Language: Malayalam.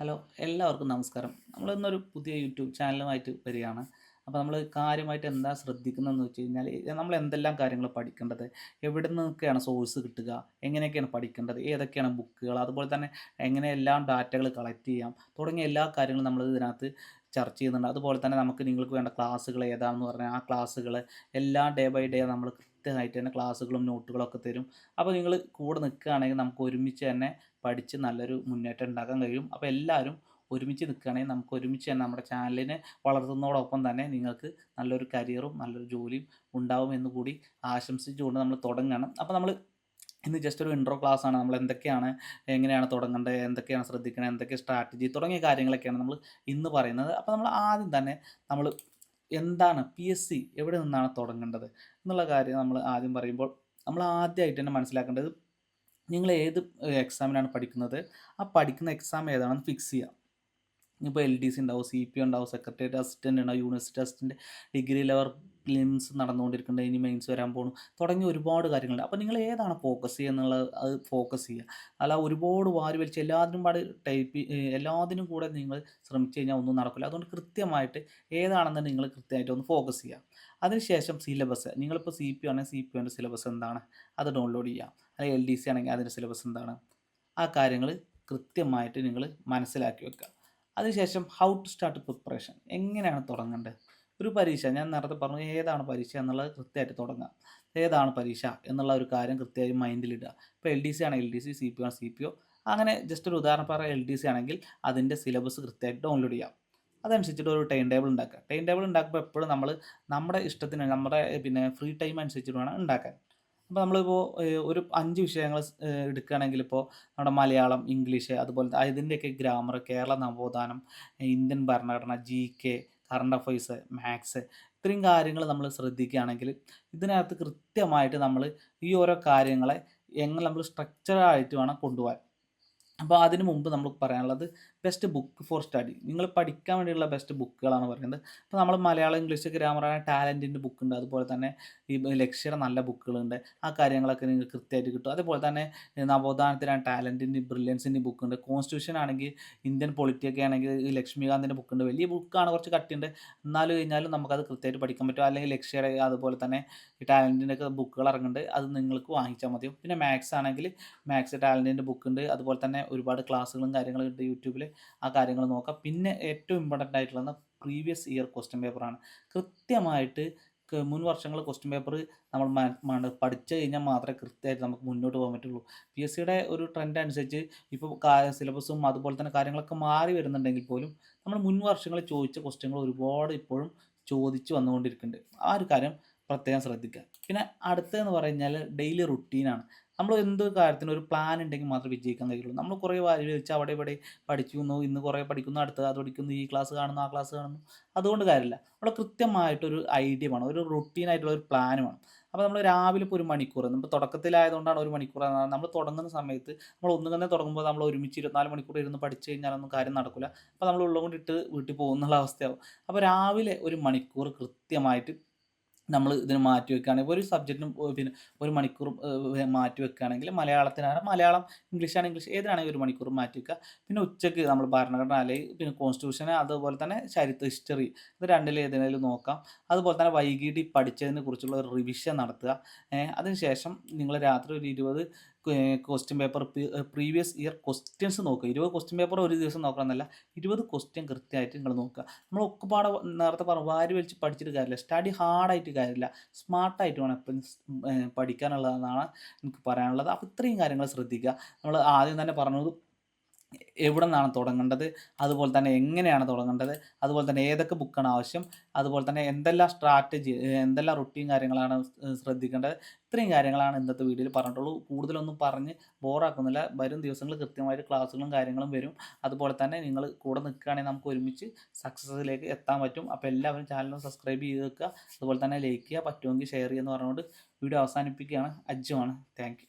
ഹലോ, എല്ലാവർക്കും നമസ്കാരം. നമ്മളിന്നൊരു പുതിയ യൂട്യൂബ് ചാനലുമായിട്ട് വരികയാണ്. അപ്പോൾ നമ്മൾ കാര്യമായിട്ട് എന്താ ശ്രദ്ധിക്കുന്നതെന്ന് വെച്ച് കഴിഞ്ഞാൽ, നമ്മൾ എന്തെല്ലാം കാര്യങ്ങൾ പഠിക്കേണ്ടത്, എവിടെ നിന്നൊക്കെയാണ് സോഴ്സ് കിട്ടുക, എങ്ങനെയൊക്കെയാണ് പഠിക്കേണ്ടത്, ഏതൊക്കെയാണ് ബുക്കുകൾ, അതുപോലെ തന്നെ എങ്ങനെയെല്ലാം ഡാറ്റകൾ കളക്ട് ചെയ്യാം, തുടങ്ങിയ എല്ലാ കാര്യങ്ങളും നമ്മൾ ഇതിനകത്ത് ചർച്ച ചെയ്യുന്നുണ്ട്. അതുപോലെ തന്നെ നിങ്ങൾക്ക് വേണ്ട ക്ലാസ്സുകൾ ഏതാണെന്ന് പറഞ്ഞാൽ ആ ക്ലാസ്സുകൾ എല്ലാം ഡേ ബൈ ഡേ നമ്മൾ കൃത്യമായിട്ട് തന്നെ ക്ലാസ്സുകളും നോട്ടുകളൊക്കെ തരും. അപ്പോൾ നിങ്ങൾ കൂടെ നിൽക്കുകയാണെങ്കിൽ നമുക്ക് ഒരുമിച്ച് തന്നെ പഠിച്ച് നല്ലൊരു മുന്നേറ്റം ഉണ്ടാക്കാൻ കഴിയും. അപ്പോൾ എല്ലാവരും ഒരുമിച്ച് നിൽക്കുകയാണെങ്കിൽ നമുക്ക് ഒരുമിച്ച് തന്നെ നമ്മുടെ ചാനലിനെ വളർത്തുന്നതോടൊപ്പം തന്നെ നിങ്ങൾക്ക് നല്ലൊരു കരിയറും നല്ലൊരു ജോലിയും ഉണ്ടാവും എന്ന് കൂടി ആശംസിച്ചുകൊണ്ട് നമ്മൾ തുടങ്ങുകയാണ്. അപ്പോൾ നമ്മൾ ഇന്ന് ജസ്റ്റ് ഒരു ഇൻട്രോ ക്ലാസ് ആണ്. നമ്മൾ എന്തൊക്കെയാണ്, എങ്ങനെയാണ് തുടങ്ങേണ്ടത്, എന്തൊക്കെയാണ് ശ്രദ്ധിക്കേണ്ടത്, എന്തൊക്കെ സ്ട്രാറ്റജി തുടങ്ങിയ കാര്യങ്ങളൊക്കെയാണ് നമ്മൾ ഇന്ന് പറയുന്നത്. അപ്പോൾ നമ്മൾ ആദ്യം തന്നെ നമ്മൾ എന്താണ് PSC, എവിടെ നിന്നാണ് തുടങ്ങേണ്ടത് എന്നുള്ള കാര്യം നമ്മൾ ആദ്യം പറയുമ്പോൾ നമ്മൾ ആദ്യമായിട്ട് തന്നെ മനസ്സിലാക്കേണ്ടത്, നിങ്ങൾ ഏത് എക്സാമിനാണ് പഠിക്കുന്നത്, ആ പഠിക്കുന്ന എക്സാം ഏതാണെന്ന് ഫിക്സ് ചെയ്യുക. ഇപ്പോൾ LDC ഉണ്ടാവും, CP ഉണ്ടാവും, സെക്രട്ടേറിയറ്റ് അസിസ്റ്റൻ്റ് ഉണ്ടാവും, university assistant, degree level prelims നടന്നുകൊണ്ടിരിക്കുന്നുണ്ട്, ഇനി മെയിൻസ് വരാൻ പോകണം, തുടങ്ങിയ ഒരുപാട് കാര്യങ്ങളുണ്ട്. അപ്പോൾ നിങ്ങൾ ഏതാണ് ഫോക്കസ് ചെയ്യുക എന്നുള്ളത് അത് ഫോക്കസ് ചെയ്യുക. അല്ല ഒരുപാട് വാരി വലിച്ച് എല്ലാത്തിനും പാട് എല്ലാത്തിനും കൂടെ നിങ്ങൾ ശ്രമിച്ചു കഴിഞ്ഞാൽ ഒന്നും നടക്കില്ല. അതുകൊണ്ട് കൃത്യമായിട്ട് ഏതാണെന്ന് നിങ്ങൾ കൃത്യമായിട്ട് ഒന്ന് ഫോക്കസ് ചെയ്യുക. അതിനുശേഷം സിലബസ്, നിങ്ങളിപ്പോൾ CP ആണെങ്കിൽ CPൻ്റെ സിലബസ് എന്താണ് അത് ഡൗൺലോഡ് ചെയ്യുക. അല്ലെങ്കിൽ LDC ആണെങ്കിൽ അതിൻ്റെ സിലബസ് എന്താണ്, ആ കാര്യങ്ങൾ കൃത്യമായിട്ട് നിങ്ങൾ മനസ്സിലാക്കി വെക്കുക. അതിനുശേഷം ഹൗ ടു സ്റ്റാർട്ട് പ്രിപ്പറേഷൻ, എങ്ങനെയാണ് തുടങ്ങേണ്ടത്. ഒരു പരീക്ഷ, ഞാൻ നേരത്തെ പറഞ്ഞു ഏതാണ് പരീക്ഷ എന്നുള്ളത് കൃത്യമായിട്ട് തുടങ്ങുക. ഏതാണ് പരീക്ഷ എന്നുള്ള ഒരു കാര്യം കൃത്യമായി മൈൻഡിലിടുക. ഇപ്പോൾ LDC ആണെങ്കിൽ LDC, CPO ആണ് CPO, അങ്ങനെ ജസ്റ്റ് ഒരു ഉദാഹരണം പറയാം. LDC ആണെങ്കിൽ അതിൻ്റെ സിലബസ് കൃത്യമായിട്ട് ഡൗൺലോഡ് ചെയ്യാം. അതനുസരിച്ചിട്ട് ഒരു ടൈം ടേബിൾ ഉണ്ടാക്കുക. ടൈം ടേബിൾ ഉണ്ടാക്കുമ്പോൾ എപ്പോഴും നമ്മൾ നമ്മുടെ ഇഷ്ടത്തിന്, നമ്മുടെ ഫ്രീ ടൈം അനുസരിച്ചിട്ട് വേണം ഉണ്ടാക്കാൻ. അപ്പോൾ നമ്മളിപ്പോൾ ഒരു 5 വിഷയങ്ങൾ എടുക്കുകയാണെങ്കിൽ ഇപ്പോൾ നമ്മുടെ മലയാളം, ഇംഗ്ലീഷ്, അതുപോലെ ഇതിൻ്റെയൊക്കെ ഗ്രാമർ, കേരള നവോത്ഥാനം, ഇന്ത്യൻ ഭരണഘടന, GK, കറണ്ട് അഫയേഴ്സ്, മാത്സ്, ഇത്രയും കാര്യങ്ങൾ നമ്മൾ ശ്രദ്ധിക്കുകയാണെങ്കിൽ ഇതിനകത്ത് കൃത്യമായിട്ട് നമ്മൾ ഈ ഓരോ കാര്യങ്ങളെ എങ്ങനെ നമ്മൾ സ്ട്രക്ചറായിട്ട് വേണം കൊണ്ടുപോകാൻ. അപ്പോൾ അതിന് മുമ്പ് നമുക്ക് പറയാനുള്ളത് ബെസ്റ്റ് ബുക്ക് ഫോർ സ്റ്റഡി, നിങ്ങൾ പഠിക്കാൻ വേണ്ടിയുള്ള ബെസ്റ്റ് ബുക്കുകളാണ് പറയുന്നത്. ഇപ്പോൾ നമ്മൾ മലയാളം, ഇംഗ്ലീഷ്, ഗ്രാമറായ ടാലൻറ്റിൻ്റെ ബുക്കുണ്ട്, അതുപോലെ തന്നെ ഈ ലക്ഷ്യയുടെ നല്ല ബുക്കുകളുണ്ട്. ആ കാര്യങ്ങളൊക്കെ നിങ്ങൾക്ക് കൃത്യമായിട്ട് കിട്ടും. അതുപോലെ തന്നെ നവോത്ഥാനത്തിനാണ് ടാലൻറ്റിൻ്റെ, ബ്രില്യൻസിൻ്റെ ബുക്കുണ്ട്. കോൺസ്റ്റിറ്റ്യൂഷൻ ആണെങ്കിൽ, ഇന്ത്യൻ പൊളിറ്റിയൊക്കെ ആണെങ്കിൽ ഈ ലക്ഷ്മികാന്തിൻ്റെ ബുക്കുണ്ട്. വലിയ ബുക്കാണ്, കുറച്ച് കട്ടിയുണ്ട്, എന്നാലും കഴിഞ്ഞാലും നമുക്കത് കൃത്യമായിട്ട് പഠിക്കാൻ പറ്റും. അല്ലെങ്കിൽ ലക്ഷ്യയുടെ അതുപോലെ തന്നെ ഈ ടാലൻറ്റിൻ്റെ ഒക്കെ ബുക്കുകൾ ഇറങ്ങുന്നുണ്ട്, അത് നിങ്ങൾക്ക് വാങ്ങിച്ചാൽ മതിയോ. പിന്നെ മാത്സ് ആണെങ്കിൽ മാത്സ് ടാലൻറ്റിൻ്റെ ബുക്കുണ്ട്, അതുപോലെ തന്നെ ഒരുപാട് ക്ലാസ്സുകളും കാര്യങ്ങളും ഉണ്ട് യൂട്യൂബിൽ, ആ കാര്യങ്ങൾ നോക്കാം. പിന്നെ ഏറ്റവും ഇമ്പോർട്ടൻ്റ് ആയിട്ടുള്ളത് പ്രീവിയസ് ഇയർ ക്വസ്റ്റ്യൻ പേപ്പറാണ്. കൃത്യമായിട്ട് മുൻ വർഷങ്ങൾ ക്വസ്റ്റ്യൻ പേപ്പർ നമ്മൾ പഠിച്ചു കഴിഞ്ഞാൽ മാത്രമേ കൃത്യമായിട്ട് നമുക്ക് മുന്നോട്ട് പോകാൻ പറ്റുള്ളൂ. PSCയുടെ ഒരു ട്രെൻഡ് അനുസരിച്ച് ഇപ്പോൾ സിലബസും അതുപോലെ തന്നെ കാര്യങ്ങളൊക്കെ മാറി വരുന്നുണ്ടെങ്കിൽ പോലും നമ്മൾ മുൻ വർഷങ്ങളിൽ ചോദിച്ച ക്വസ്റ്റ്യങ്ങൾ ഒരുപാട് ഇപ്പോഴും ചോദിച്ച് വന്നുകൊണ്ടിരിക്കുന്നുണ്ട്. ആ ഒരു കാര്യം പ്രത്യേകം ശ്രദ്ധിക്കുക. പിന്നെ അടുത്തതെന്ന് പറഞ്ഞാൽ ഡെയിലി റുട്ടീനാണ്. നമ്മൾ എന്തൊരു കാര്യത്തിനും ഒരു പ്ലാൻ ഉണ്ടെങ്കിൽ മാത്രമേ വിജയിക്കാൻ കഴിയുള്ളൂ. നമ്മൾ കുറേ വാരി വലിച്ച് അവിടെ ഇവിടെ പഠിക്കുന്നു, ഇന്ന് കുറേ പഠിക്കുന്നു, അടുത്തത് അത് പഠിക്കുന്നു, ഈ ക്ലാസ് കാണുന്നു, ആ ക്ലാസ് കാണുന്നു, അതുകൊണ്ട് കാര്യമില്ല. അവിടെ കൃത്യമായിട്ടൊരു ഐഡിയ വേണം, ഒരു റുട്ടീനായിട്ടുള്ള ഒരു പ്ലാൻ വേണം. അപ്പോൾ നമ്മൾ രാവിലെ ഇപ്പോൾ 1 മണിക്കൂർ, നമ്മൾ തുടക്കത്തിലായതുകൊണ്ടാണ് 1 മണിക്കൂർ, നമ്മൾ തുടങ്ങുന്ന സമയത്ത് നമ്മൾ ഒന്നും തന്നെ തുടങ്ങുമ്പോൾ നമ്മൾ ഒരുമിച്ച് 24 മണിക്കൂർ ഇരുന്ന് പഠിച്ചു കഴിഞ്ഞാലൊന്നും കാര്യം നടക്കില്ല. അപ്പോൾ നമ്മൾ ഉള്ളത് കൊണ്ടിട്ട് വീട്ടിൽ പോകുന്നുള്ള അവസ്ഥയാവും. അപ്പോൾ രാവിലെ 1 മണിക്കൂർ കൃത്യമായിട്ട് നമ്മൾ ഇതിന് മാറ്റി വെക്കുകയാണെങ്കിൽ, ഒരു സബ്ജക്റ്റിനും പിന്നെ 1 മണിക്കൂർ മാറ്റി വെക്കുകയാണെങ്കിൽ, മലയാളത്തിനാണ് മലയാളം, ഇംഗ്ലീഷാണ് ഇംഗ്ലീഷ്, ഏതിനാണെങ്കിൽ 1 മണിക്കൂർ മാറ്റി വെക്കുക. പിന്നെ ഉച്ചയ്ക്ക് നമ്മൾ ഭരണഘടന അല്ലെങ്കിൽ പിന്നെ കോൺസ്റ്റിറ്റ്യൂഷൻ, അതുപോലെ തന്നെ ചരിത്ര ഹിസ്റ്ററി, ഇത് രണ്ടിൽ ഏതിനേലും നോക്കാം. അതുപോലെ തന്നെ വൈകിട്ട് പഠിച്ചതിനെ കുറിച്ചുള്ള ഒരു റിവിഷൻ നടത്തുക. അതിനുശേഷം നിങ്ങൾ രാത്രി ഒരു 20 question paper previous year questions നോക്കുക. 20 ക്വസ്റ്റ്യൻ പേപ്പർ ഒരു ദിവസം നോക്കണമെന്നല്ല, 20 ക്വസ്റ്റ്യൻ കൃത്യമായിട്ട് നിങ്ങൾ നോക്കുക. നമ്മൾ ഒക്കെപ്പാടെ നേരത്തെ പറഞ്ഞു വാരി വലിച്ച് പഠിച്ചിട്ട് കാര്യമില്ല, സ്റ്റഡി ഹാർഡായിട്ട് കാര്യമില്ല, സ്മാർട്ടായിട്ട് വേണം എപ്പോഴും പഠിക്കാനുള്ളതെന്നാണ് എനിക്ക് പറയാനുള്ളത്. അപ്പോൾ ഇത്രയും കാര്യങ്ങൾ ശ്രദ്ധിക്കുക. നമ്മൾ ആദ്യം തന്നെ പറഞ്ഞത് എവിടെ നിന്നാണ് തുടങ്ങേണ്ടത്, അതുപോലെ തന്നെ എങ്ങനെയാണ് തുടങ്ങേണ്ടത്, അതുപോലെ തന്നെ ഏതൊക്കെ ബുക്കാണ് ആവശ്യം, അതുപോലെ തന്നെ എന്തെല്ലാം സ്ട്രാറ്റജി, എന്തെല്ലാം റുട്ടീൻ കാര്യങ്ങളാണ് ശ്രദ്ധിക്കേണ്ടത്, ഇത്രയും കാര്യങ്ങളാണ് ഇന്നത്തെ വീഡിയോയിൽ പറഞ്ഞിട്ടുള്ളൂ. കൂടുതലൊന്നും പറഞ്ഞ് ബോറാക്കുന്നില്ല. വരും ദിവസങ്ങളിൽ കൃത്യമായിട്ട് ക്ലാസ്സുകളും കാര്യങ്ങളും വരും. അതുപോലെ തന്നെ നിങ്ങൾ കൂടെ നിൽക്കുകയാണെങ്കിൽ നമുക്ക് ഒരുമിച്ച് സക്സസ്സിലേക്ക് എത്താൻ പറ്റും. അപ്പോൾ എല്ലാവരും ചാനൽ സബ്സ്ക്രൈബ് ചെയ്ത് വെക്കുക, അതുപോലെ തന്നെ ലൈക്ക് ചെയ്യുക, പറ്റുമെങ്കിൽ ഷെയർ ചെയ്യുക എന്ന് പറഞ്ഞുകൊണ്ട് വീഡിയോ അവസാനിപ്പിക്കുകയാണ്. അജ്ജുമാണ്. Thank U.